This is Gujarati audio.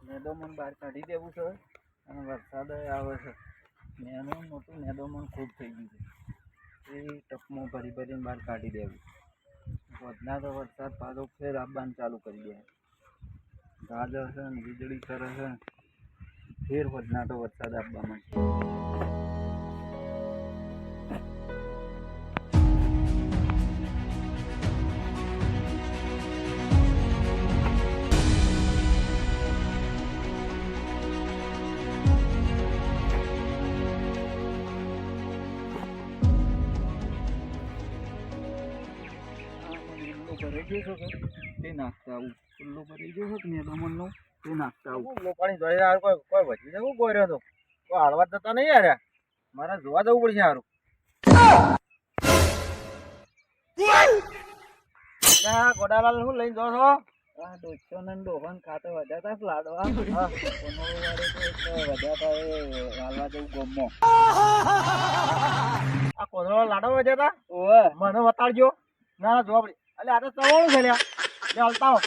મેદોમન બહાર કાઢી દેવું છે અને વરસાદ આવે છે. નેનું મોટું મેદોમન ખૂબ થઈ ગયું છે. એ ટપમાં ભરી ભરીને બહાર કાઢી દેવું. વધના તો વરસાદ પાછો ફેર આવવાનું ચાલુ કરી દે. ગાજર છે ને વીજળી કરે છે. ફેર વધના તો વરસાદ આવવા માંડશે. ભરાઈ ગયો છે તે નાખતા આવું. ખુલ્લો ભરાઈ ગયો છે ને મેદોમનનો તે નાખતા આવું. પાણી જોઈ યાર કોઈ વધી જવું કોઈ રહ્યો તો કોઈ હાલવા જતા નહીં યાર. મારે જોવા જવું પડશે સારું. ગોડાલાલ શું લઈને જો છો? આ ડોસો ને ડોહન ખાતે વધ્યા હતા લાડવા. વધ્યા હતા એ હાલવા જવું ગોમમાં. આ કોદળો લાડવા વધ્યા હતા મને બતાડજો. ના જોવા પડી. એટલે આ તો સવાણું છે લ્યા. હલતા હો.